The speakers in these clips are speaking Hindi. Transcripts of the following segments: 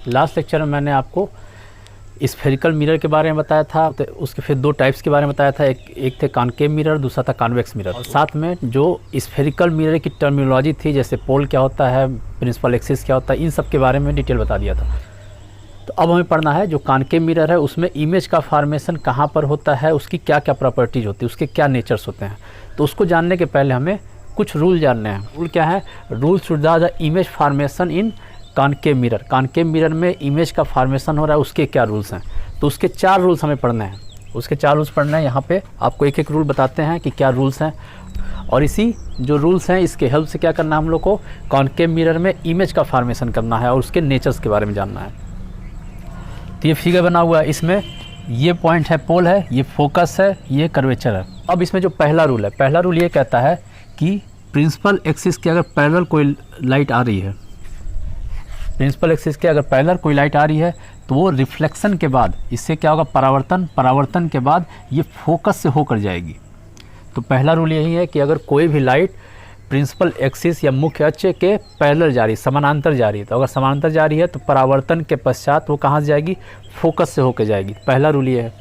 लास्ट लेक्चर में मैंने आपको स्फेरिकल मिरर के बारे में बताया था, तो उसके फिर दो टाइप्स के बारे में बताया था। एक थे कॉनकेव मिरर, दूसरा था कॉन्वेक्स मिरर। और साथ में जो स्फेरिकल मिरर की टर्मिनोलॉजी थी, जैसे पोल क्या होता है, प्रिंसिपल एक्सिस क्या होता है, इन सब के बारे में डिटेल बता दिया था। तो अब हमें पढ़ना है जो कॉनकेव मिरर है उसमें इमेज का फॉर्मेशन कहाँ पर होता है, उसकी क्या क्या प्रॉपर्टीज़ होती है, उसके क्या नेचर्स होते हैं। तो उसको जानने के पहले हमें कुछ रूल जानने हैं। रूल क्या है? Rules to the image formation in concave mirror. Concave mirror में इमेज का फॉर्मेशन हो रहा है, उसके क्या रूल्स हैं। तो उसके 4 रूल्स हमें पढ़ने हैं। उसके 4 रूल्स पढ़ने हैं। यहाँ पे आपको एक एक रूल बताते हैं कि क्या रूल्स हैं, और इसी जो रूल्स हैं इसके हेल्प से क्या करना है हम लोग को, कॉनकेव मिरर में इमेज का फॉर्मेशन करना है और उसके नेचर्स के बारे में जानना है। तो ये फिगर बना हुआ है, इसमें ये पॉइंट है पोल है, ये फोकस है, ये कर्वेचर है। अब इसमें जो पहला रूल है, पहला रूल ये कहता है कि प्रिंसिपल एक्सिस के अगर पैरेलल कोई लाइट आ रही है, प्रिंसिपल एक्सिस के अगर पैरेलल कोई लाइट आ रही है तो वो रिफ्लेक्शन के बाद इससे क्या होगा, परावर्तन के बाद ये फोकस से होकर जाएगी। तो पहला रूल यही है कि अगर कोई भी लाइट प्रिंसिपल एक्सिस या मुख्य अक्ष के पैरेलल जा रही है, समानांतर जा रही है, तो अगर समानांतर जा रही है तो परावर्तन के पश्चात वो कहाँ से जाएगी, फोकस से होकर जाएगी। पहला रूल ये है।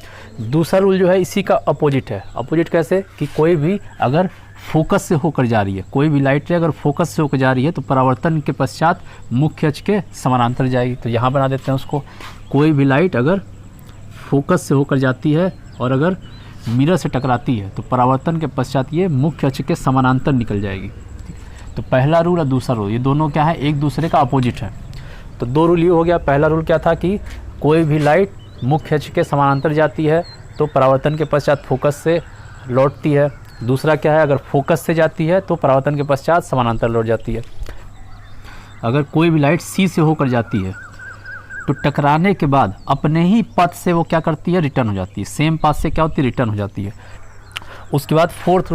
दूसरा रूल जो है इसी का अपोजिट है। अपोजिट कैसे? कि कोई भी अगर फोकस से होकर जा रही है, कोई भी लाइट अगर फोकस से होकर जा रही है तो परावर्तन के पश्चात मुख्य अक्ष के समानांतर जाएगी। तो यहाँ बना देते हैं उसको, कोई भी लाइट अगर फोकस से होकर जाती है और अगर मिरर से टकराती है तो परावर्तन के पश्चात ये मुख्य अक्ष के समानांतर निकल जाएगी। तो पहला रूल और दूसरा रूल ये दोनों क्या है, एक दूसरे का अपोजिट है। तो 2 रूल ये हो गया। पहला रूल क्या था कि कोई भी लाइट मुख्य अक्ष के समानांतर जाती है तो परावर्तन के पश्चात फोकस से लौटती है। दूसरा क्या है, अगर फोकस से जाती है तो परावर्तन के पश्चात समानांतर लौट जाती है। अगर कोई भी लाइट सी से होकर जाती है तो टकराने के बाद अपने ही पथ से वो क्या करती है, रिटर्न हो जाती है। सेम पाथ से क्या होती है, रिटर्न हो जाती है। उसके बाद फोर्थ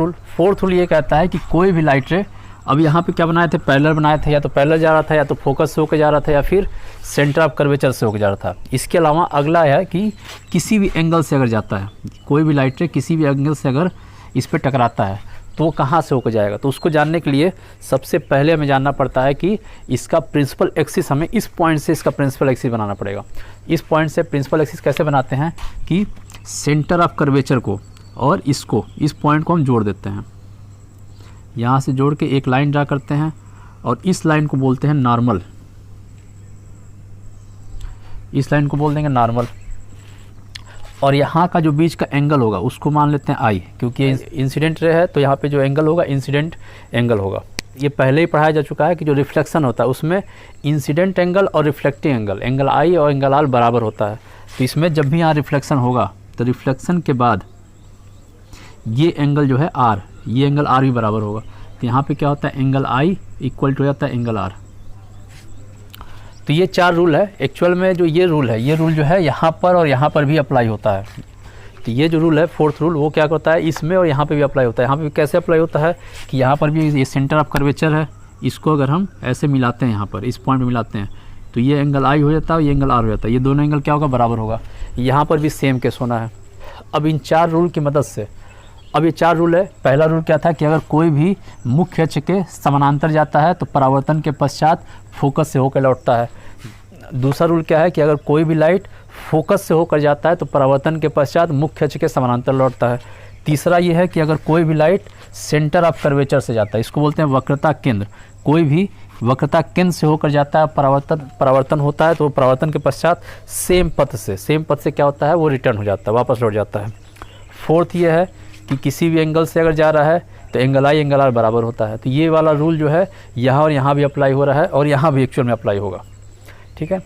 रूल ये कहता है कि कोई भी लाइट रे, अब यहाँ पे क्या बनाए थे, पैरेलल बनाए थे, या तो पैरेलल जा रहा था, या तो फोकस से होकर जा रहा था, या फिर सेंटर ऑफ कर्वेचर से होकर जा रहा था। इसके अलावा अगला है कि किसी भी एंगल से अगर जाता है, कोई भी लाइट रे किसी भी एंगल से अगर इस पर टकराता है तो वो कहाँ से होकर जाएगा। तो उसको जानने के लिए सबसे पहले हमें जानना पड़ता है कि इसका प्रिंसिपल एक्सिस, हमें इस पॉइंट से इसका प्रिंसिपल एक्सिस बनाना पड़ेगा। इस पॉइंट से प्रिंसिपल एक्सिस कैसे बनाते हैं कि सेंटर ऑफ कर्वेचर को और इसको, इस पॉइंट को हम जोड़ देते हैं। यहाँ से जोड़ के एक लाइन ड्रा करते हैं और इस लाइन को बोलते हैं नॉर्मल। इस लाइन को बोल देंगे नॉर्मल। और यहाँ का जो बीच का एंगल होगा उसको मान लेते हैं आई, क्योंकि ये इंसिडेंट रे है तो यहाँ पे जो एंगल होगा इंसिडेंट एंगल होगा। ये पहले ही पढ़ाया जा चुका है कि जो रिफ्लेक्शन होता है उसमें इंसिडेंट एंगल और रिफ्लेक्टिंग एंगल आई और एंगल आर बराबर होता है। तो इसमें जब भी यहाँ रिफ्लेक्शन होगा तो रिफ्लेक्शन के बाद ये एंगल जो है आर, ये एंगल आर भी बराबर होगा। तो यहाँ पे क्या होता है, एंगल आई इक्वल टू हो जाता है एंगल आर। तो ये 4 रूल है। एक्चुअल में जो ये रूल है, ये रूल जो है यहाँ पर और यहाँ पर भी अप्लाई होता है। तो ये जो रूल है फोर्थ रूल, वो क्या करता है, इसमें और यहाँ पे भी अप्लाई होता है। यहाँ पे भी कैसे अप्लाई होता है कि यहाँ पर भी ये सेंटर ऑफ कर्वेचर है, इसको अगर हम ऐसे मिलाते हैं, यहाँ पर इस पॉइंट में मिलाते हैं तो ये एंगल आई हो जाता है, ये एंगल आर हो जाता है। ये दोनों एंगल क्या होगा, बराबर होगा। यहाँ पर भी सेम केस होना है। अब इन 4 रूल की मदद से, अब ये 4 रूल है। पहला रूल क्या था कि अगर कोई भी मुख्य अक्ष के समानांतर जाता है तो परावर्तन के पश्चात फोकस से होकर लौटता है। दूसरा रूल क्या है कि अगर कोई भी लाइट फोकस से होकर जाता है तो परावर्तन के पश्चात मुख्य अक्ष के समानांतर लौटता है। तीसरा ये है कि अगर कोई भी लाइट सेंटर ऑफ कर्वेचर से जाता है, इसको बोलते हैं वक्रता केंद्र, कोई भी वक्रता केंद्र से होकर जाता है, परावर्तन होता है तो परावर्तन के पश्चात सेम पथ से क्या होता है, वो रिटर्न हो जाता है, वापस लौट जाता है। फोर्थ ये है कि किसी भी एंगल से अगर जा रहा है तो एंगल आई एंगल आर बराबर होता है। तो ये वाला रूल जो है यहाँ और यहाँ भी अप्लाई हो रहा है और यहाँ भी एक्चुअल में अप्लाई होगा। ठीक है,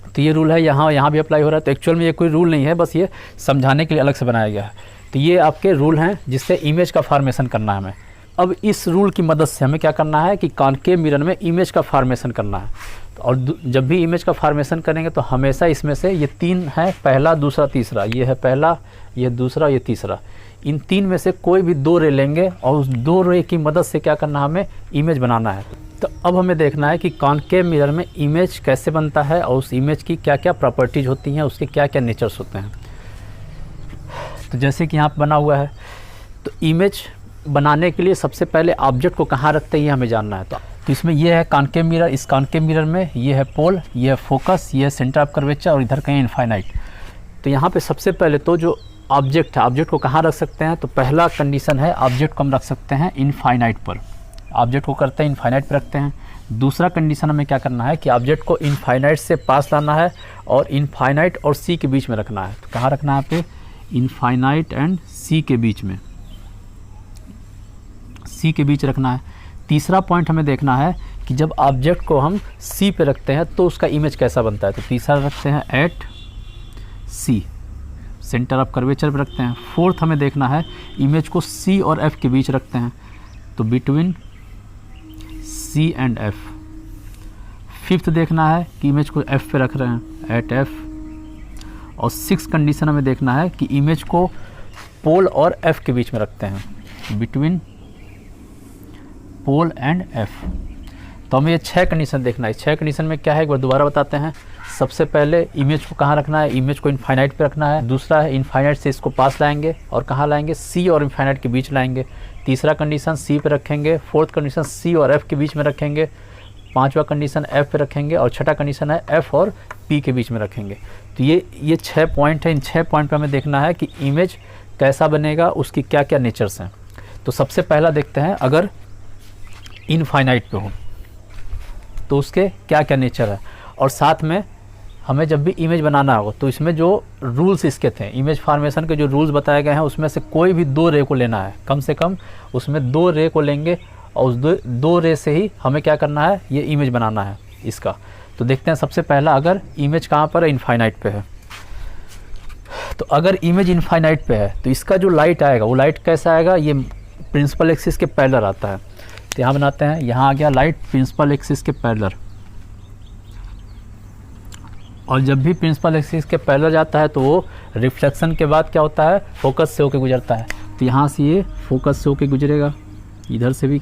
तो ये रूल है यहाँ भी अप्लाई हो रहा है। तो एक्चुअल में ये कोई रूल नहीं है, बस ये समझाने के लिए अलग से बनाया गया है। तो ये आपके रूल हैं जिससे इमेज का फॉर्मेशन करना है हमें। अब इस रूल की मदद से हमें क्या करना है कि कॉनकेव मिरर में इमेज का फॉर्मेशन करना है। और जब भी इमेज का फॉर्मेशन करेंगे तो हमेशा इसमें से ये 3 है, पहला दूसरा तीसरा, ये है पहला, ये दूसरा, ये तीसरा, इन 3 में से कोई भी 2 रे लेंगे और उस 2 रे की मदद से क्या करना है, हमें इमेज बनाना है। तो अब हमें देखना है कि कॉनकेव मिरर में इमेज कैसे बनता है और उस इमेज की क्या क्या प्रॉपर्टीज़ होती हैं, उसके क्या क्या नेचर्स होते हैं। तो जैसे कि यहाँ पर बना हुआ है, तो इमेज बनाने के लिए सबसे पहले ऑब्जेक्ट को कहाँ रखते हैं ये हमें जानना है। तो इसमें ये है कॉनकेव मिरर, इस कॉनकेव मिरर में ये है पोल, ये है फोकस, ये है सेंटर ऑफ कर्वेचर और इधर कहीं इनफाइनाइट। तो यहाँ पे सबसे पहले तो जो ऑब्जेक्ट है, ऑब्जेक्ट को कहाँ रख सकते हैं, तो पहला कंडीशन है ऑब्जेक्ट को हम रख सकते हैं इनफाइनाइट पर, ऑब्जेक्ट को करते हैं इनफाइनाइट पर रखते हैं। दूसरा कंडीशन हमें क्या करना है कि ऑब्जेक्ट को इनफाइनाइट से पास लाना है और इनफाइनाइट और सी के बीच में रखना है। तो कहाँ रखना है यहाँ पे, इनफाइनाइट एंड सी के बीच में, सी के बीच रखना है। तीसरा पॉइंट हमें देखना है कि जब ऑब्जेक्ट को हम सी पे रखते हैं तो उसका इमेज कैसा बनता है। तो तीसरा रखते हैं at C, centre of curvature पे रखते हैं। फोर्थ हमें देखना है इमेज को सी और एफ के बीच रखते हैं, तो between C and F. Fifth देखना है कि इमेज को एफ पे रख रहे हैं, एट एफ। और सिक्स कंडीशन हमें देखना है कि इमेज को पोल और एफ के बीच में रखते हैं, बिटवीन पोल एंड एफ। तो हमें ये 6 कंडीशन देखना है। 6 कंडीशन में क्या है एक बार दोबारा बताते हैं। सबसे पहले इमेज को कहाँ रखना है, इमेज को इनफाइनाइट पे रखना है। दूसरा है इनफाइनाइट से इसको पास लाएंगे और कहाँ लाएंगे, सी और इनफाइनाइट के बीच लाएंगे। तीसरा कंडीशन सी पे रखेंगे। फोर्थ कंडीशन सी और एफ के बीच में रखेंगे। पांचवा कंडीशन एफ पे रखेंगे और छठा कंडीशन है एफ और पी के बीच में रखेंगे। तो ये 6 पॉइंट है। इन 6 पॉइंट पे हमें देखना है कि इमेज कैसा बनेगा, उसकी क्या क्या नेचर्स हैं। तो सबसे पहला देखते हैं, अगर इनफाइनाइट पे हो तो उसके क्या क्या नेचर है। और साथ में हमें जब भी इमेज बनाना हो तो इसमें जो रूल्स इसके थे, इमेज फॉर्मेशन के जो रूल्स बताए गए हैं, उसमें से कोई भी 2 रे को लेना है, कम से कम उसमें 2 रे को लेंगे और उस 2 रे से ही हमें क्या करना है, ये इमेज बनाना है इसका। तो देखते हैं सबसे पहला, अगर इमेज कहाँ पर है, इनफाइनाइट पे है। तो अगर इमेज इनफाइनाइट पे है तो इसका जो लाइट आएगा वो लाइट कैसा आएगा, ये प्रिंसिपल एक्सिस के पैरेलल आता है। तो यहाँ बनाते हैं, यहाँ आ गया लाइट प्रिंसिपल एक्सिस के पैरेलल। और जब भी प्रिंसिपल एक्सिस के पैरेलल जाता है तो वो रिफ्लेक्शन के बाद क्या होता है, फोकस से होकर गुजरता है। तो यहाँ से ये फोकस से होकर गुजरेगा, इधर से भी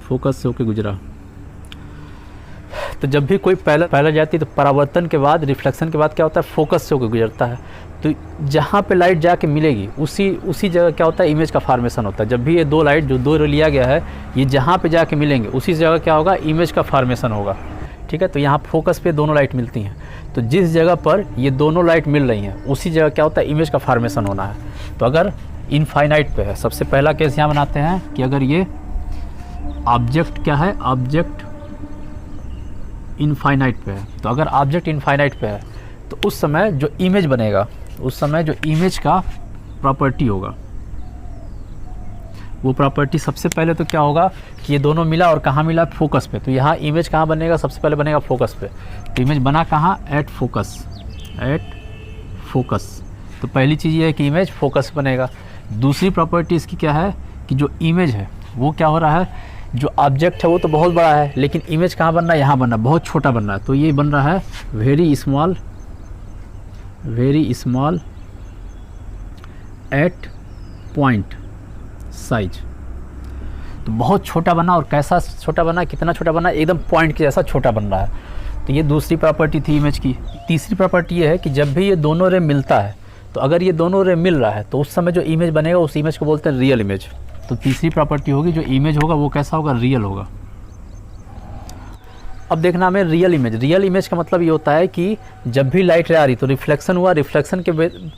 फोकस से होकर गुजरा। तो जब भी कोई पैरेलल जाती है तो परावर्तन के बाद, रिफ्लेक्शन के बाद क्या होता है, फोकस से होकर गुजरता है। तो जहाँ पे लाइट जाके मिलेगी उसी जगह क्या होता है, इमेज का फॉर्मेशन होता है। जब भी ये 2 लाइट जो 2 लिया गया है, ये जहाँ पे जाके मिलेंगे उसी जगह क्या होगा, इमेज का फॉर्मेशन होगा। ठीक है, तो यहाँ फोकस पे दोनों लाइट मिलती हैं। तो जिस जगह पर ये दोनों लाइट मिल रही हैं उसी जगह क्या होता है, इमेज का फॉर्मेशन होना है। तो अगर इनफाइनाइट पे है, सबसे पहला केस यहाँ बनाते हैं कि अगर ये ऑब्जेक्ट क्या है, ऑब्जेक्ट इनफाइनाइट पे है। तो अगर ऑब्जेक्ट इनफाइनाइट पे है तो उस समय जो इमेज बनेगा, उस समय जो इमेज का प्रॉपर्टी होगा, वो प्रॉपर्टी सबसे पहले तो क्या होगा कि ये दोनों मिला और कहाँ मिला, फोकस पे। तो यहाँ इमेज कहाँ बनेगा, सबसे पहले बनेगा फोकस पे। तो इमेज बना कहाँ, एट फोकस, एट फोकस। तो पहली चीज़ ये है कि इमेज फोकस बनेगा। दूसरी प्रॉपर्टी इसकी क्या है कि जो इमेज है वो क्या हो रहा है, जो ऑब्जेक्ट है वो तो बहुत बड़ा है लेकिन इमेज कहाँ बन रहा है, यहाँ बन रहा है, बहुत छोटा बन रहा है। तो ये बन रहा है very small at point size. तो बहुत छोटा बना, और कैसा छोटा बना, कितना छोटा बना, एकदम पॉइंट के जैसा छोटा बन रहा है। तो ये दूसरी प्रॉपर्टी थी इमेज की। तीसरी प्रॉपर्टी ये है कि जब भी ये दोनों रे मिलता है, तो अगर ये दोनों रे मिल रहा है तो उस समय जो इमेज बनेगा उस इमेज को बोलते हैं रियल इमेज। तो तीसरी प्रॉपर्टी होगी, जो इमेज होगा वो कैसा होगा, रियल होगा। अब देखना हमें रियल इमेज। रियल इमेज का मतलब ये होता है कि जब भी लाइट आ रही तो रिफ्लेक्शन हुआ, रिफ्लेक्शन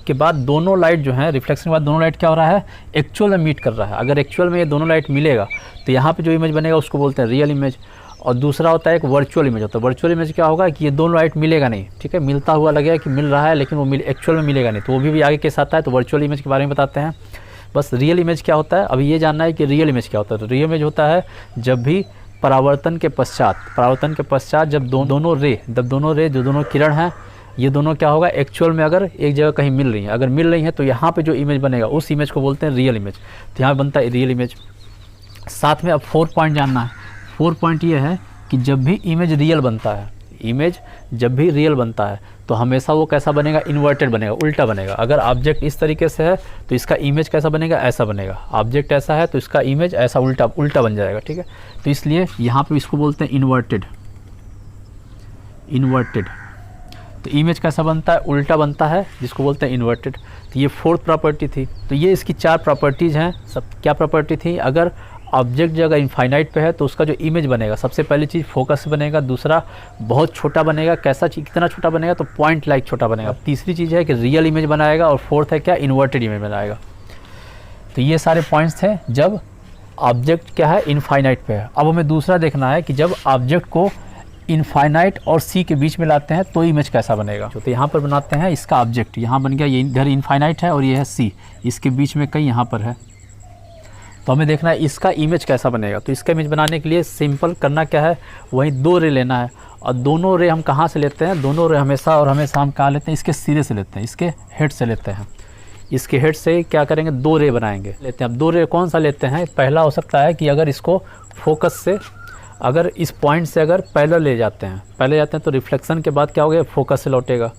के बाद दोनों लाइट जो है, रिफ्लेक्शन के बाद दोनों लाइट क्या हो रहा है, एक्चुअल में मीट कर रहा है। अगर एक्चुअल में ये दोनों लाइट मिलेगा तो यहाँ पे जो इमेज बनेगा उसको बोलते हैं रियल इमेज। और दूसरा होता है एक वर्चुअल इमेज होता है। वर्चुअल इमेज क्या होगा कि ये दोनों लाइट मिलेगा नहीं, ठीक है, मिलता हुआ लगेगा कि मिल रहा है लेकिन वो एक्चुअल में मिलेगा नहीं। तो वो भी आगे केस आता है। तो वर्चुअल इमेज के बारे में बताते हैं। बस रियल इमेज क्या होता है, अभी ये जानना है कि रियल इमेज क्या होता है। तो रियल इमेज होता है जब भी परावर्तन के पश्चात जब दोनों रे जो दोनों किरण हैं, ये दोनों क्या होगा, एक्चुअल में अगर एक जगह कहीं मिल रही हैं, अगर मिल रही हैं तो यहाँ पे जो इमेज बनेगा उस इमेज को बोलते हैं रियल इमेज। तो यहाँ बनता है रियल इमेज। साथ में अब 4 पॉइंट जानना है। 4 पॉइंट ये है कि जब भी इमेज रियल बनता है, इमेज जब भी रियल बनता है तो हमेशा वो कैसा बनेगा, इन्वर्टेड बनेगा, उल्टा बनेगा। अगर ऑब्जेक्ट इस तरीके से है तो इसका इमेज कैसा बनेगा, ऐसा बनेगा। ऑब्जेक्ट ऐसा है तो इसका इमेज ऐसा उल्टा बन जाएगा, ठीक है। तो इसलिए यहाँ पे इसको बोलते हैं इन्वर्टेड। तो इमेज कैसा बनता है, उल्टा बनता है, जिसको बोलते हैं इन्वर्टेड। तो ये 4th प्रॉपर्टी थी। तो ये इसकी 4 प्रॉपर्टीज़ हैं। सब क्या प्रॉपर्टी थी, अगर ऑब्जेक्ट जो अगर इनफाइनाइट पे है तो उसका जो इमेज बनेगा, सबसे पहली चीज़ फोकस बनेगा, दूसरा बहुत छोटा बनेगा, कैसा चीज़ कितना छोटा बनेगा तो पॉइंट लाइक छोटा बनेगा, तीसरी चीज़ है कि रियल इमेज बनाएगा, और फोर्थ है क्या, इन्वर्टेड इमेज बनाएगा। तो ये सारे पॉइंट्स थे जब ऑब्जेक्ट क्या है, इनफाइनाइट पे है। अब हमें दूसरा देखना है कि जब ऑब्जेक्ट को इनफाइनाइट और सी के बीच में लाते हैं तो इमेज कैसा बनेगा। तो यहाँ पर बनाते हैं इसका ऑब्जेक्ट, यहाँ बन गया, ये इधर इनफाइनाइट है और ये है सी, इसके बीच में कहीं यहाँ पर है, तो हमें देखना है इसका इमेज कैसा बनेगा। तो इसका इमेज बनाने के लिए सिंपल करना क्या है, वहीं 2 रे लेना है, और दोनों रे हम कहाँ से लेते हैं, दोनों रे हमेशा और हमेशा हम कहाँ लेते हैं, इसके सिरे से लेते हैं, इसके हेड से लेते हैं। इसके हेड से क्या करेंगे, 2 रे बनाएंगे, लेते हैं। अब 2 रे कौन सा लेते हैं, पहला हो सकता है कि अगर इसको फोकस से, अगर इस पॉइंट से अगर पैरेलल ले जाते हैं तो रिफ्लेक्शन के बाद क्या हो गया, फोकस से लौटेगा।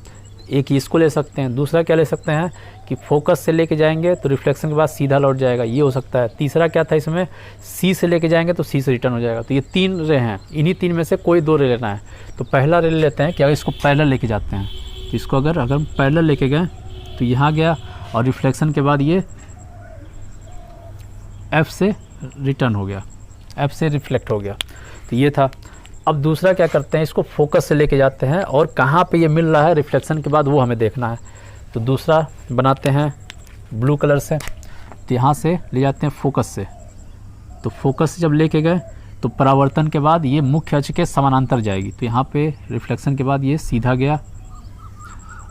एक इसको ले सकते हैं, दूसरा क्या ले सकते हैं कि फोकस से लेके जाएंगे तो रिफ्लेक्शन के बाद सीधा लौट जाएगा, ये हो सकता है। तीसरा क्या था इसमें, सी से लेके जाएंगे तो सी से रिटर्न हो जाएगा। तो ये 3 रे हैं, इन्हीं 3 में से कोई 2 रे लेना है। तो पहला रे लेते हैं कि अगर इसको पैरेलल लेके जाते हैं, तो इसको अगर पैरेलल लेके गए तो यहाँ गया, और रिफ्लेक्शन के बाद ये एफ से रिटर्न हो गया, एफ से रिफ्लेक्ट हो गया, तो ये था। अब दूसरा क्या करते हैं, इसको फोकस से लेके जाते हैं और कहाँ पे ये मिल रहा है रिफ्लेक्शन के बाद वो हमें देखना है। तो दूसरा बनाते हैं ब्लू कलर से, तो यहाँ से ले जाते हैं फोकस से, तो फोकस से जब लेके गए तो परावर्तन के बाद ये मुख्य अक्ष के समानांतर जाएगी, तो यहाँ पे रिफ्लेक्शन के बाद ये सीधा गया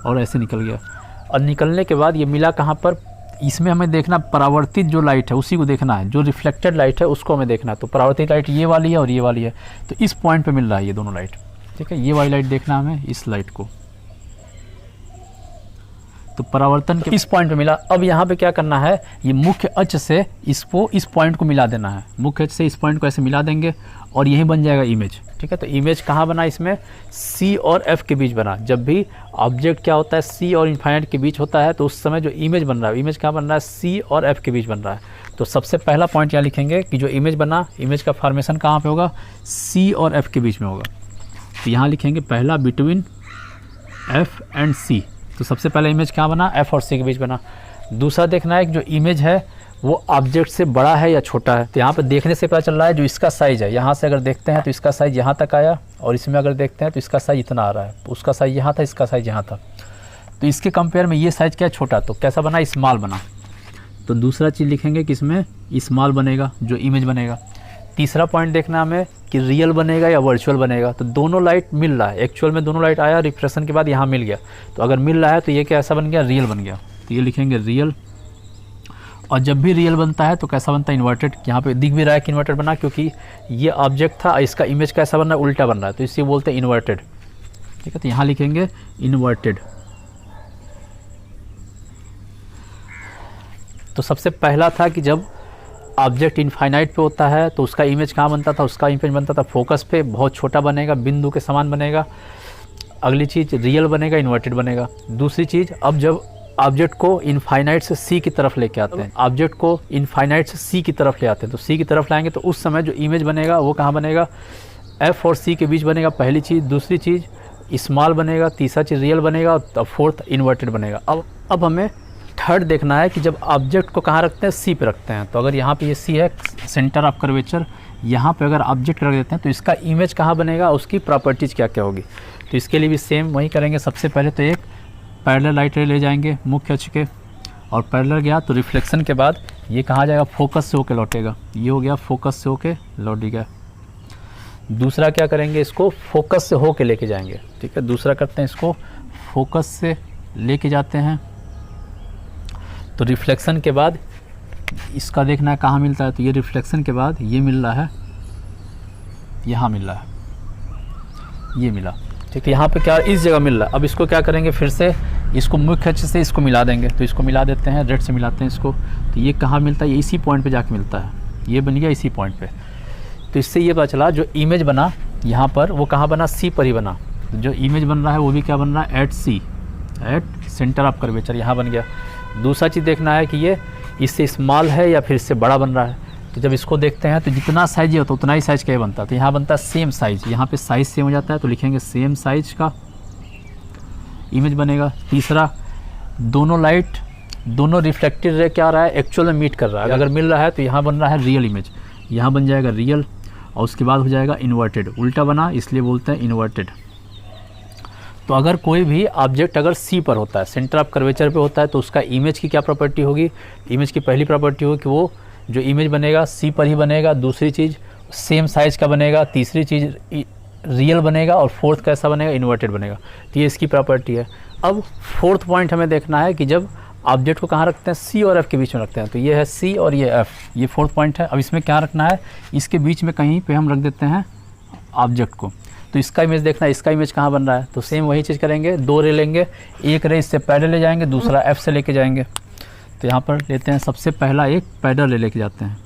और ऐसे निकल गया। और निकलने के बाद ये मिला कहाँ पर, इसमें हमें देखना परावर्तित जो लाइट है उसी को देखना है, जो रिफ्लेक्टेड लाइट है उसको हमें देखना है। तो परावर्तित लाइट ये वाली है और ये वाली है, तो इस पॉइंट पे मिल रहा है ये दोनों लाइट, ठीक है। ये वाली लाइट देखना हमें, इस लाइट को, तो परावर्तन के इस पॉइंट पे मिला। अब यहाँ पे क्या करना है, ये मुख्य अक्ष से इसको इस पॉइंट को मिला देना है, मुख्य अक्ष से इस पॉइंट को ऐसे मिला देंगे और यही बन जाएगा इमेज, ठीक है। तो इमेज कहाँ बना, इसमें सी और एफ के बीच बना। जब भी ऑब्जेक्ट क्या होता है, सी और इनफाइनाइट के बीच होता है, तो उस समय जो इमेज बन रहा है, इमेज कहाँ बन रहा है, सी और एफ के बीच बन रहा है। तो सबसे पहला पॉइंट यहाँ लिखेंगे कि जो इमेज बना, इमेज का फॉर्मेशन कहाँ पे होगा, सी और एफ के बीच में होगा। तो यहाँ लिखेंगे पहला बिटवीन एफ एंड सी, तो सबसे पहला इमेज कहाँ बना, एफ और सी के बीच बना। दूसरा देखना है कि जो इमेज है वो ऑब्जेक्ट से बड़ा है या छोटा है। तो यहाँ पे देखने से पता चल रहा है जो इसका साइज़ है, यहाँ से अगर देखते हैं तो इसका साइज़ यहाँ तक आया, और इसमें अगर देखते हैं तो इसका साइज़ इतना आ रहा है, उसका साइज़ यहाँ था, इसका साइज़ यहाँ था। तो इसके कंपेयर में ये साइज़ क्या छोटा, तो कैसा बना, स्मॉल बना। तो दूसरा चीज़ लिखेंगे कि इसमें स्मॉल बनेगा जो इमेज बनेगा। तीसरा पॉइंट देखना हमें कि रियल बनेगा या वर्चुअल बनेगा। तो दोनों लाइट मिल रहा है, एक्चुअल में दोनों लाइट आया, रिफ्लेक्शन के बाद यहाँ मिल गया। तो अगर मिल रहा है तो ये कैसा बन गया, रियल बन गया। तो ये लिखेंगे रियल। और जब भी रियल बनता है तो कैसा बनता है, इन्वर्टेड। यहाँ पे दिख भी रहा है कि इन्वर्टेड बना, क्योंकि ये ऑब्जेक्ट था, इसका इमेज कैसा बन रहा है, उल्टा बन रहा है, तो इसलिए बोलते हैं इन्वर्टेड, ठीक है। तो यहाँ लिखेंगे इन्वर्टेड। तो सबसे पहला था कि जब ऑब्जेक्ट इनफाइनाइट पे होता है तो उसका इमेज कहाँ बनता था, उसका इमेज बनता था फोकस पे, बहुत छोटा बनेगा, बिंदु के समान बनेगा। अगली चीज़ रियल बनेगा, इन्वर्टेड बनेगा। दूसरी चीज़, अब जब ऑब्जेक्ट को इनफाइनाइट से सी की तरफ लेके आते हैं, ऑब्जेक्ट को इनफाइनाइट से सी की तरफ ले आते हैं, तो सी की तरफ लाएंगे तो उस समय जो इमेज बनेगा वो कहाँ बनेगा, एफ और सी के बीच बनेगा, पहली चीज़। दूसरी चीज़ स्मॉल बनेगा, तीसरा चीज़ रियल बनेगा, और फोर्थ इन्वर्टेड बनेगा। अब हमें थर्ड देखना है कि जब ऑब्जेक्ट को कहाँ रखते हैं, सी पे रखते हैं। तो अगर यहाँ पे ये सी है, सेंटर ऑफ कर्वेचर, यहाँ पे अगर ऑब्जेक्ट रख देते हैं तो इसका इमेज कहाँ बनेगा, उसकी प्रॉपर्टीज़ क्या क्या होगी। तो इसके लिए भी सेम वही करेंगे। सबसे पहले तो एक पैरेलल लाइट रे ले जाएंगे मुख्य अक्ष के, और पैरेलल गया तो रिफ्लेक्शन के बाद ये कहाँ जाएगा, फोकस से होके लौटेगा। ये हो गया फोकस से होके लौट गया। दूसरा क्या करेंगे, इसको फोकस से होके लेके जाएंगे, ठीक है। दूसरा करते हैं, इसको फोकस से लेके जाते हैं तो रिफ्लेक्शन के बाद इसका देखना है कहाँ मिलता है। तो ये रिफ्लेक्शन के बाद ये मिल रहा है, यहाँ मिल रहा है, ये मिला, ठीक है। यहाँ पे क्या इस जगह मिल रहा है। अब इसको क्या करेंगे, फिर से इसको मुख्य अक्ष से इसको मिला देंगे। तो इसको मिला देते हैं, रेड से मिलाते हैं इसको। तो ये कहाँ मिलता है, ये इसी पॉइंट पे जाके मिलता है, ये बन गया इसी पॉइंट पे। तो इससे ये पता चला जो इमेज बना यहाँ पर वो कहाँ बना, सी पर ही बना। जो इमेज बन रहा है वो भी क्या बन रहा है, at C, at centre of curvature, यहाँ बन गया। दूसरा चीज़ देखना है कि ये इससे स्मॉल है या फिर इससे बड़ा बन रहा है। तो जब इसको देखते हैं तो जितना साइज ये होता है उतना ही साइज क्या बनता है। तो यहाँ बनता है सेम साइज, यहाँ पे साइज सेम हो जाता है, तो लिखेंगे सेम साइज का इमेज बनेगा। तीसरा, दोनों लाइट, दोनों रिफ्लेक्टेड रे क्या आ रहा है, एक्चुअल में मीट कर रहा है। अगर मिल रहा है तो यहाँ बन रहा है रियल इमेज। यहाँ बन जाएगा रियल और उसके बाद हो जाएगा इन्वर्टेड, उल्टा बना इसलिए बोलते हैं इन्वर्टेड। तो अगर कोई भी ऑब्जेक्ट अगर सी पर होता है, सेंटर ऑफ कर्वेचर पे होता है, तो उसका इमेज की क्या प्रॉपर्टी होगी? इमेज की पहली प्रॉपर्टी होगी कि वो जो इमेज बनेगा सी पर ही बनेगा, दूसरी चीज़ सेम साइज़ का बनेगा, तीसरी चीज़ रियल बनेगा और फोर्थ कैसा बनेगा? इन्वर्टेड बनेगा। तो ये इसकी प्रॉपर्टी है। अब फोर्थ पॉइंट हमें देखना है कि जब ऑब्जेक्ट को कहाँ रखते हैं? सी और एफ के बीच में रखते हैं। तो ये है सी और ये एफ, ये फोर्थ पॉइंट है। अब इसमें क्या रखना है? इसके बीच में कहीं पे हम रख देते हैं ऑब्जेक्ट को। तो इसका इमेज देखना है, इसका इमेज कहाँ बन रहा है? तो सेम वही चीज़ करेंगे, दो रे लेंगे, एक रे इससे पैडल ले जाएंगे, दूसरा एफ से लेके जाएंगे। तो यहाँ पर लेते हैं सबसे पहला एक पैडल ले लेके जाते हैं।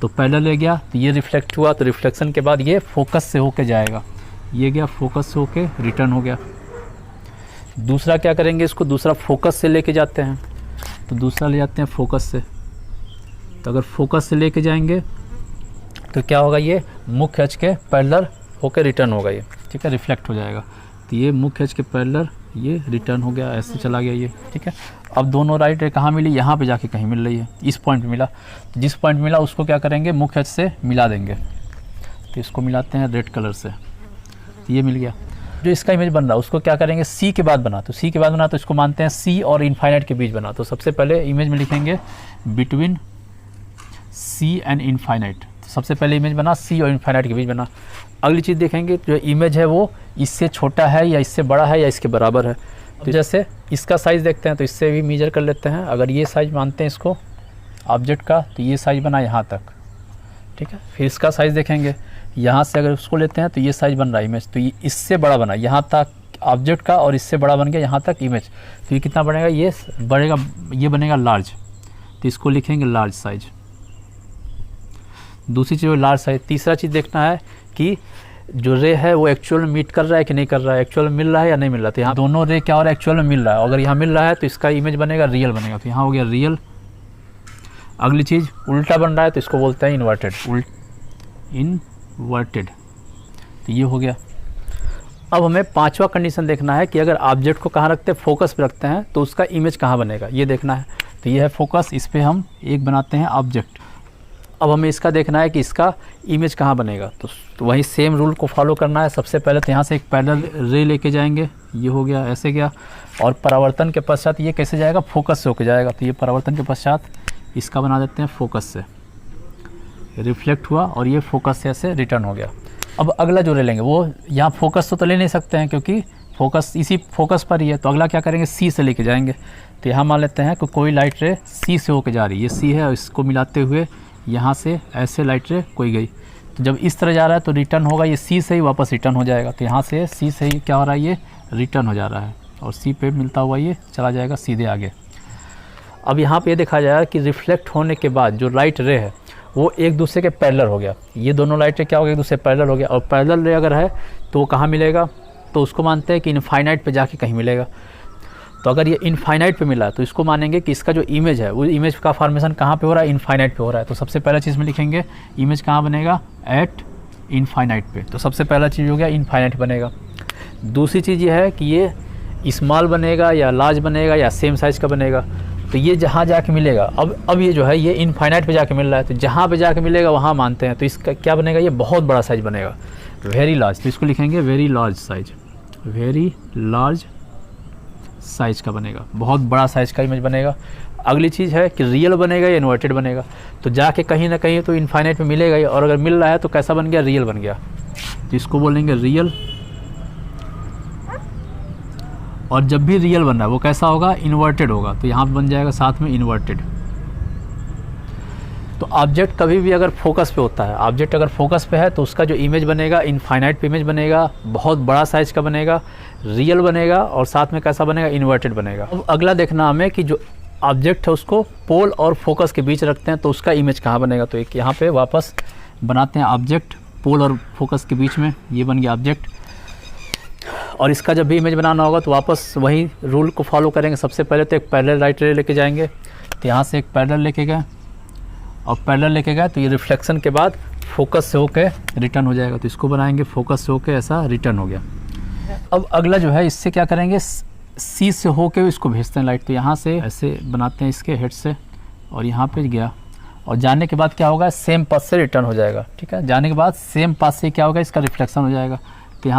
तो पैडल ले गया तो ये रिफ्लेक्ट हुआ, तो रिफ्लेक्शन के बाद ये फोकस से होके जाएगा, ये गया फोकस से होके रिटर्न हो गया। दूसरा क्या करेंगे? इसको दूसरा फोकस से लेके जाते हैं। तो दूसरा ले जाते हैं फोकस से। तो अगर फोकस से लेके जाएंगे तो क्या होगा? ये मुख्य अक्ष के पैरेलल होकर रिटर्न होगा, ये ठीक है, रिफ्लेक्ट हो जाएगा। तो ये मुख्य अक्ष के पैरेलल ये रिटर्न हो गया, ऐसे चला गया ये, ठीक है। अब दोनों राइट रे कहाँ मिली? यहाँ पे जाके कहीं मिल रही है, इस पॉइंट पे मिला। तो जिस पॉइंट मिला उसको क्या करेंगे? मुख्य अक्ष से मिला देंगे। तो इसको मिलाते हैं रेड कलर से, तो ये मिल गया। जो इसका इमेज बन रहा है उसको क्या करेंगे? सी के बाद बना। तो सी के बाद बना तो इसको मानते हैं सी और इनफाइनाइट के बीच बना। तो सबसे पहले इमेज में लिखेंगे बिटवीन सी एंड इनफाइनाइट। तो सबसे पहले इमेज बना सी और इनफाइनाइट के बीच बना। अगली चीज़ देखेंगे जो इमेज है वो इससे छोटा है या इससे बड़ा है या इसके बराबर है। तो जैसे इसका साइज़ देखते हैं तो इससे भी मेजर कर लेते हैं। अगर ये साइज़ मानते हैं इसको ऑब्जेक्ट का, तो ये साइज़ बना यहाँ तक, ठीक है। फिर इसका साइज़ देखेंगे, यहाँ से अगर उसको लेते हैं तो ये साइज़ बन रहा है इमेज, तो ये इससे बड़ा बना यहाँ तक ऑब्जेक्ट का और इससे बड़ा बन गया यहाँ तक इमेज। तो ये कितना बनेगा? ये बढ़ेगा, ये बनेगा लार्ज। तो इसको लिखेंगे लार्ज साइज। दूसरी चीज़ लार्ज साइज। तीसरा चीज़ देखना है कि जो रे है वो एक्चुअल में मीट कर रहा है कि नहीं कर रहा है, एक्चुअल में मिल रहा है या नहीं मिल रहा। तो यहाँ दोनों रे क्या हो रहा है? एक्चुअल में मिल रहा है। अगर यहाँ मिल रहा है तो इसका इमेज बनेगा रियल बनेगा। तो यहाँ हो गया रियल। अगली चीज़ उल्टा बन रहा है तो इसको बोलते हैं इन्वर्टेड, इनवर्टेड। तो ये हो गया। अब हमें पांचवा कंडीशन देखना है कि अगर ऑब्जेक्ट को कहाँ रखते हैं? फोकस पे रखते हैं, तो उसका इमेज कहाँ बनेगा ये देखना है। तो ये है फोकस, इस पर हम एक बनाते हैं ऑब्जेक्ट। अब हमें इसका देखना है कि इसका इमेज कहाँ बनेगा। तो वही सेम रूल को फॉलो करना है। सबसे पहले तो यहाँ से एक पैरेलल रे लेके जाएंगे, ये हो गया, ऐसे गया, और परावर्तन के पश्चात ये कैसे जाएगा? फोकस से होके जाएगा। तो ये परावर्तन के पश्चात इसका बना देते हैं फोकस से, रिफ्लेक्ट हुआ और ये फोकस से ऐसे रिटर्न हो गया। अब अगला जो रे लेंगे वो यहाँ फोकस तो ले नहीं सकते हैं क्योंकि फोकस इसी फोकस पर ही है। तो अगला क्या करेंगे? सी से लेके जाएंगे। तो यहाँ मान लेते हैं कि कोई लाइट रे सी से होके जा रही है, ये सी है, और इसको मिलाते हुए यहाँ से ऐसे लाइट रे कोई गई। तो जब इस तरह जा रहा है तो रिटर्न होगा, ये सी से ही वापस रिटर्न हो जाएगा। तो यहाँ से सी से ही क्या हो रहा है? ये रिटर्न हो जा रहा है और सी पे मिलता हुआ ये चला जाएगा सीधे आगे। अब यहाँ पे ये देखा जाएगा कि रिफ्लेक्ट होने के बाद जो लाइट रे है वो एक दूसरे के पैरेलल हो गया। ये दोनों लाइट रे क्या हो गया? एक दूसरे पैरेलल हो गया। और पैरेलल रे अगर है तो वो कहाँ मिलेगा? तो उसको मानते हैं कि इनफाइनाइट पे जाके कहीं मिलेगा। तो अगर ये इनफाइनाइट पे मिला तो इसको मानेंगे कि इसका जो इमेज है वो इमेज का फॉर्मेशन कहाँ पे हो रहा है? इनफाइनाइट पे हो रहा है। तो सबसे पहला चीज़ में लिखेंगे इमेज कहाँ बनेगा? एट इनफाइनाइट पे। तो सबसे पहला चीज़ हो गया इनफाइनाइट बनेगा। दूसरी चीज़ ये है कि ये स्मॉल बनेगा या लार्ज बनेगा या सेम साइज़ का बनेगा। तो ये जहाँ जाके मिलेगा, अब ये जो है ये इनफाइनाइट पे जाके मिल रहा है, तो जहाँ पे जाके मिलेगा वहाँ मानते हैं। तो इसका क्या बनेगा? ये बहुत बड़ा साइज बनेगा, वेरी लार्ज। तो इसको लिखेंगे very large size, very large size का बनेगा, बहुत बड़ा साइज का इमेज बनेगा। अगली चीज़ है कि रियल बनेगा या इन्वर्टेड बनेगा। तो जाके कहीं ना कहीं तो इनफाइनाइट में मिलेगा ही, और अगर मिल रहा है तो कैसा बन गया? रियल बन गया। तो इसको बोलेंगे रियल। और जब भी रियल बन रहा है वो कैसा होगा? इन्वर्टेड होगा। तो यहाँ बन जाएगा साथ में इन्वर्टेड। तो ऑब्जेक्ट कभी भी अगर फोकस पे होता है, ऑब्जेक्ट अगर फोकस पे है तो उसका जो इमेज बनेगा इनफाइनाइट पे इमेज बनेगा, बहुत बड़ा साइज का बनेगा, रियल बनेगा, और साथ में कैसा बनेगा? इन्वर्टेड बनेगा। अब अगला देखना हमें कि जो ऑब्जेक्ट है उसको पोल और फोकस के बीच रखते हैं तो उसका इमेज कहाँ बनेगा। तो एक यहाँ पे वापस बनाते हैं ऑब्जेक्ट, पोल और फोकस के बीच में, ये बन गया ऑब्जेक्ट। और इसका जब भी इमेज बनाना होगा तो वापस वही रूल को फॉलो करेंगे। सबसे पहले तो एक पैरेलल राइट रे लेके जाएंगे। तो यहाँ से एक पैरेलल लेके गए और पैरेलल लेके गए तो ये रिफ्लेक्शन के बाद फोकस से होके रिटर्न हो जाएगा। तो इसको बनाएंगे फोकस से होके ऐसा रिटर्न हो गया। अब अगला जो है इससे क्या करेंगे? सी से होके इसको भेजते हैं लाइट। तो यहाँ से ऐसे बनाते हैं इसके हेड से, और यहाँ पे गया और जाने के बाद क्या होगा, सेम पाथ से रिटर्न हो जाएगा। ठीक है, जाने के बाद सेम पाथ से क्या होगा, इसका रिफ्लेक्शन हो जाएगा। तो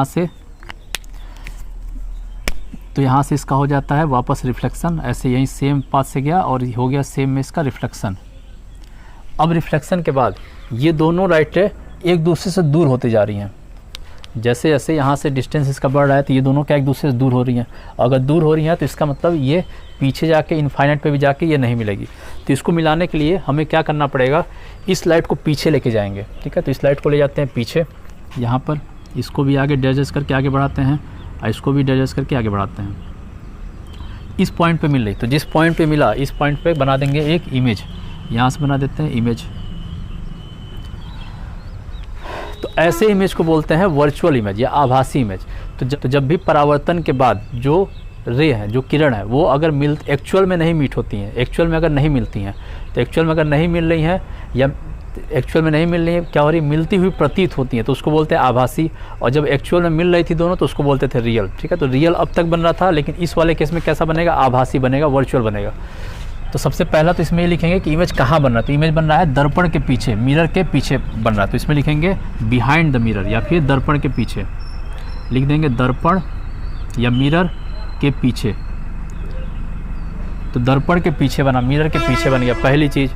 यहाँ से इसका हो जाता है वापस रिफ्लेक्शन, ऐसे यहीं सेम पाथ से गया और हो गया सेम में इसका रिफ्लेक्शन। अब रिफ्लेक्शन के बाद ये दोनों लाइटें एक दूसरे से दूर होती जा रही हैं। जैसे जैसे यहाँ से डिस्टेंस इसका बढ़ रहा है तो ये दोनों क्या एक दूसरे से दूर हो रही हैं। अगर दूर हो रही हैं तो इसका मतलब ये पीछे जाके इनफाइनाइट पे भी जाके ये नहीं मिलेगी। तो इसको मिलाने के लिए हमें क्या करना पड़ेगा, इस लाइट को पीछे लेके जाएंगे। ठीक है, तो इस लाइट को ले जाते हैं पीछे, यहाँ पर इसको भी आगे डाइजेस्ट करके आगे बढ़ाते हैं और इसको भी डाइजेस्ट करके आगे बढ़ाते हैं। इस पॉइंट पे मिल रही, तो जिस पॉइंट पे मिला इस पॉइंट पे बना देंगे एक इमेज, यहाँ से बना देते हैं इमेज। तो ऐसे इमेज को बोलते हैं वर्चुअल इमेज या आभासी इमेज। तो जब भी परावर्तन के बाद जो रे है, जो किरण है, वो अगर एक्चुअल में नहीं मीट होती हैं, एक्चुअल में अगर नहीं मिलती हैं, तो एक्चुअल में अगर नहीं मिल रही हैं या एक्चुअल में नहीं मिल रही है, क्या हो रही, मिलती हुई प्रतीत होती हैं, तो उसको बोलते हैं आभासी। और जब एक्चुअल में मिल रही थी दोनों तो उसको बोलते थे रियल। ठीक है, तो रियल अब तक बन रहा था, लेकिन इस वाले केस में कैसा बनेगा, आभासी बनेगा, वर्चुअल बनेगा। तो सबसे पहला तो इसमें ये लिखेंगे कि इमेज कहाँ बन रहा है। तो इमेज बन रहा है दर्पण के पीछे, मिरर के पीछे बन रहा है। तो इसमें लिखेंगे बिहाइंड द मिरर या फिर दर्पण के पीछे, लिख देंगे दर्पण या मिरर के पीछे। तो दर्पण के पीछे बना, मिरर के पीछे बन गया पहली चीज़।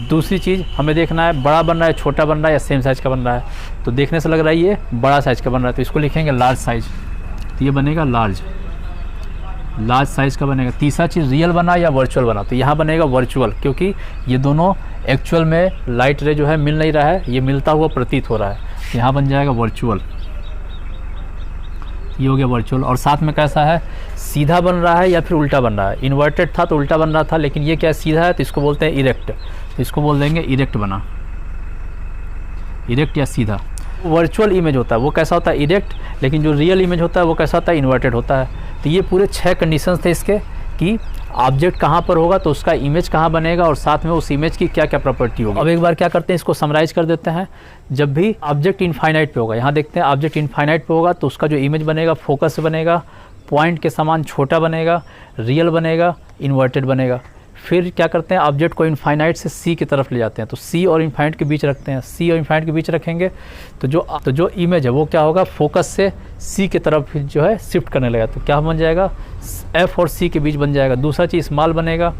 दूसरी चीज़ हमें देखना है बड़ा बन रहा है, छोटा बन रहा है या सेम साइज़ का बन रहा है। तो देखने से लग रहा है ये बड़ा साइज़ का बन रहा है, तो इसको लिखेंगे लार्ज साइज। तो ये बनेगा लार्ज साइज़ का बनेगा। तीसरा चीज़ रियल बना या वर्चुअल बना, तो यहाँ बनेगा वर्चुअल, क्योंकि ये दोनों एक्चुअल में लाइट रे जो है मिल नहीं रहा है, ये मिलता हुआ प्रतीत हो रहा है। तो यहाँ बन जाएगा वर्चुअल, ये हो गया वर्चुअल। और साथ में कैसा है, सीधा बन रहा है या फिर उल्टा बन रहा है। इन्वर्टेड था तो उल्टा बन रहा था, लेकिन ये क्या सीधा है, तो इसको बोलते हैं इरेक्ट। तो इसको बोल देंगे इरेक्ट बना, इरेक्ट या सीधा। वर्चुअल इमेज होता है वो कैसा होता है, इरेक्ट। लेकिन जो रियल इमेज होता है वो कैसा होता है, इन्वर्टेड होता है। तो ये पूरे 6 कंडीशंस थे इसके कि ऑब्जेक्ट कहाँ पर होगा तो उसका इमेज कहाँ बनेगा और साथ में उस इमेज की क्या क्या प्रॉपर्टी होगी। अब एक बार क्या करते हैं, इसको समराइज कर देते हैं। जब भी ऑब्जेक्ट इनफाइनाइट पे होगा, यहाँ देखते हैं ऑब्जेक्ट इनफाइनाइट पे होगा तो उसका जो इमेज बनेगा फोकस से बनेगा, पॉइंट के समान छोटा बनेगा, रियल बनेगा, इन्वर्टेड बनेगा। फिर क्या करते हैं, ऑब्जेक्ट को इनफाइनाइट से सी की तरफ ले जाते हैं, तो सी और इनफाइनाइट के बीच रखते हैं। सी और इनफाइनाइट के बीच रखेंगे तो जो इमेज है वो क्या होगा, फोकस से सी की तरफ जो है शिफ्ट करने लगेगा। तो क्या बन जाएगा, एफ और सी के बीच बन जाएगा। दूसरा चीज़ स्मॉल बनेगा,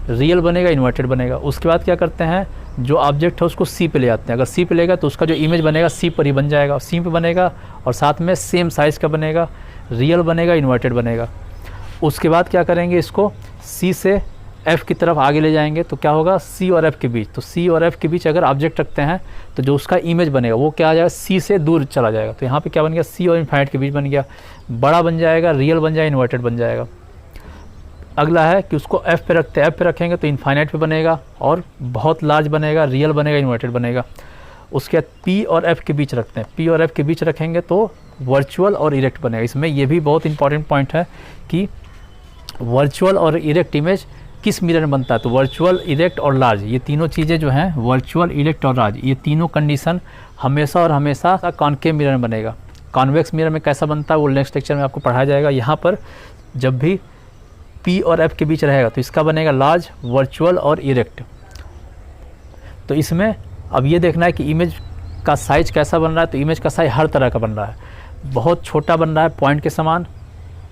रियल बनेगा, इन्वर्टेड बनेगा। उसके बाद क्या करते हैं, जो ऑब्जेक्ट है उसको सी पे ले जाते हैं। अगर सी पे लेगा तो उसका जो इमेज बनेगा सी पर ही बन जाएगा, सी पे बनेगा और साथ में सेम साइज़ का बनेगा, रियल बनेगा, इन्वर्टेड बनेगा। उसके बाद क्या करेंगे, इसको सी से एफ़ की तरफ आगे ले जाएंगे तो क्या होगा, सी और एफ़ के बीच। तो सी और एफ़ के बीच अगर ऑब्जेक्ट रखते हैं तो जो उसका इमेज बनेगा वो क्या आ जाएगा, सी से दूर चला जाएगा। तो यहाँ पे क्या बन गया, सी और इनफाइनाइट के बीच बन गया, बड़ा बन जाएगा, रियल बन जाएगा, इन्वर्टेड बन जाएगा। अगला है कि उसको एफ़ पे रखते हैं, एफ़ पे रखेंगे तो इनफाइनाइट पे बनेगा और बहुत लार्ज बनेगा, रियल बनेगा, इन्वर्टेड बनेगा। उसके बाद पी और एफ़ के बीच रखते हैं, पी और एफ़ के बीच रखेंगे तो वर्चुअल और इरेक्ट बनेगा। इसमें ये भी बहुत इंपॉर्टेंट पॉइंट है कि वर्चुअल और इरेक्ट इमेज किस मिरर में बनता है। तो वर्चुअल, इरेक्ट और लार्ज, ये तीनों चीज़ें जो हैं, वर्चुअल, इरेक्ट और लार्ज, ये तीनों कंडीशन हमेशा और हमेशा कॉनकेव मिरर में बनेगा। कॉन्वेक्स मिरर में कैसा बनता है वो नेक्स्ट लेक्चर में आपको पढ़ाया जाएगा। यहाँ पर जब भी पी और एफ के बीच रहेगा तो इसका बनेगा लार्ज, वर्चुअल और इरेक्ट। तो इसमें अब ये देखना है कि इमेज का साइज कैसा बन रहा है। तो इमेज का साइज हर तरह का बन रहा है, बहुत छोटा बन रहा है पॉइंट के समान,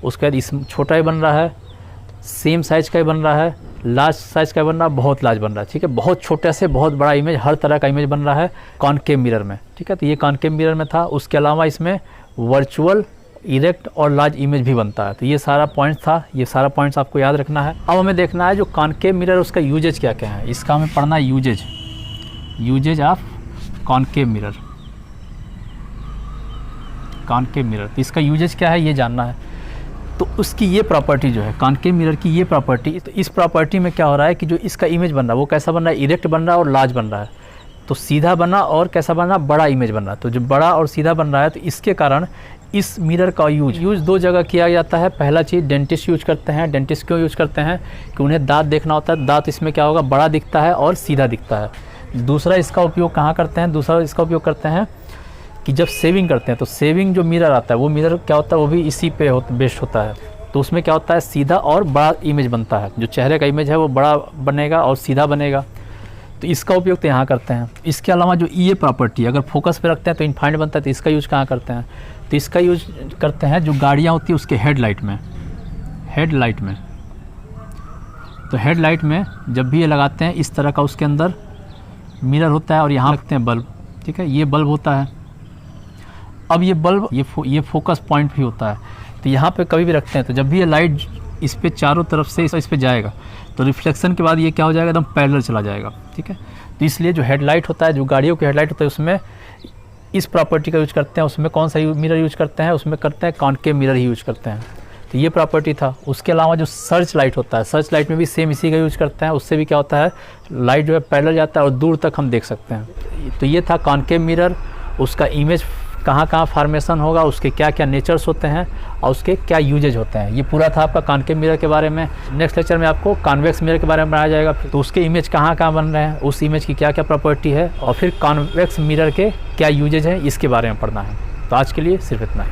उसके बाद इस छोटा ही बन रहा है, सेम साइज़ का ही बन रहा है, लार्ज साइज़ का बन रहा है, बहुत लार्ज बन रहा है। ठीक है, बहुत छोटे से बहुत बड़ा इमेज, हर तरह का इमेज बन रहा है कॉनकेव मिरर में। ठीक है, तो ये कॉनकेव मिरर में था। उसके अलावा इसमें वर्चुअल, इरेक्ट और लार्ज इमेज भी बनता है। तो ये सारा पॉइंट था, ये सारा पॉइंट्स आपको याद रखना है। अब हमें देखना है जो कॉनकेव मिरर उसका यूजेज क्या क्या है, इसका हमें पढ़ना है uses of concave mirror. Concave mirror, तो इसका यूजेज क्या है ये जानना है। तो उसकी ये प्रॉपर्टी जो है कॉनकेव मिरर की, ये प्रॉपर्टी, तो इस प्रॉपर्टी में क्या हो रहा है कि जो इसका इमेज बन रहा है वो कैसा बन रहा है, इरेक्ट बन रहा है और लार्ज बन रहा है। तो सीधा बना और कैसा बन रहा है, बड़ा इमेज बन रहा है। तो जो बड़ा और सीधा बन रहा है तो इसके कारण इस मिरर का यूज दो जगह किया जाता है। पहला चीज़ डेंटिस्ट यूज करते हैं। डेंटिस्ट क्यों यूज करते हैं कि उन्हें दांत देखना होता है, दांत इसमें क्या होगा, बड़ा दिखता है और सीधा दिखता है। दूसरा इसका उपयोग कहाँ करते हैं, दूसरा इसका उपयोग करते हैं कि जब शेविंग करते हैं तो शेविंग जो मिरर आता है वो मिरर क्या होता है, वो भी इसी पे बेस्ड होता है। तो उसमें क्या होता है, सीधा और बड़ा इमेज बनता है। जो चेहरे का इमेज है वो बड़ा बनेगा और सीधा बनेगा। तो इसका उपयोग तो यहाँ करते हैं। इसके अलावा जो ये प्रॉपर्टी अगर फोकस पे रखते हैं तो इनफाइनाइट बनता है, तो इसका यूज कहाँ करते हैं? तो इसका यूज करते हैं जो गाड़ियाँ होती है उसके हेडलाइट में। तो हेडलाइट में जब भी ये लगाते हैं इस तरह का उसके अंदर मिरर होता है और यहाँ रखते हैं बल्ब, ठीक है, ये बल्ब होता है। अब ये बल्ब ये फोकस पॉइंट भी होता है, तो यहाँ पे कभी भी रखते हैं तो जब भी ये लाइट इस पे चारों तरफ से इस पे जाएगा तो रिफ्लेक्शन के बाद ये क्या हो जाएगा, एकदम पैरेलल चला जाएगा, ठीक है। तो इसलिए जो हेडलाइट होता है, जो गाड़ियों की हेडलाइट होता है, उसमें इस प्रॉपर्टी का यूज करते हैं। उसमें कौन सा मिरर यूज करते हैं? उसमें करते हैं कॉनकेव मिरर ही यूज करते हैं। तो ये प्रॉपर्टी था। उसके अलावा जो सर्च लाइट होता है, सर्च लाइट में भी सेम इसी का यूज करते हैं। उससे भी क्या होता है, लाइट जो है पैरेलल जाता है और दूर तक हम देख सकते हैं। तो ये था कॉनकेव मिरर, उसका इमेज कहाँ कहाँ फॉर्मेशन होगा, उसके क्या क्या नेचर्स होते हैं और उसके क्या यूजेज होते हैं। ये पूरा था आपका कॉनकेव मिरर के बारे में। नेक्स्ट लेक्चर में आपको कॉन्वेक्स मिरर के बारे में बनाया जाएगा, तो उसके इमेज कहाँ कहाँ बन रहे हैं, उस इमेज की क्या क्या प्रॉपर्टी है और फिर कॉन्वेक्स मिरर के क्या यूजेज हैं, इसके बारे में पढ़ना है। तो आज के लिए सिर्फ इतना है।